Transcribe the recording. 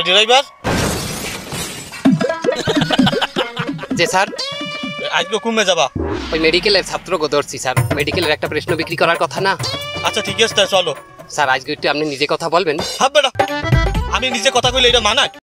driver যে sir আজকে কমে যাবা ওই মেডিকেলের ছাত্র গো ধরছি স্যার মেডিকেলের একটা প্রশ্ন বিক্রি করার কথা না আচ্ছা ঠিক আছে চলো স্যার আজকে একটু আপনি নিজে কথা বলবেন হবে না আমি নিজে কথা কইলে এটা মানায়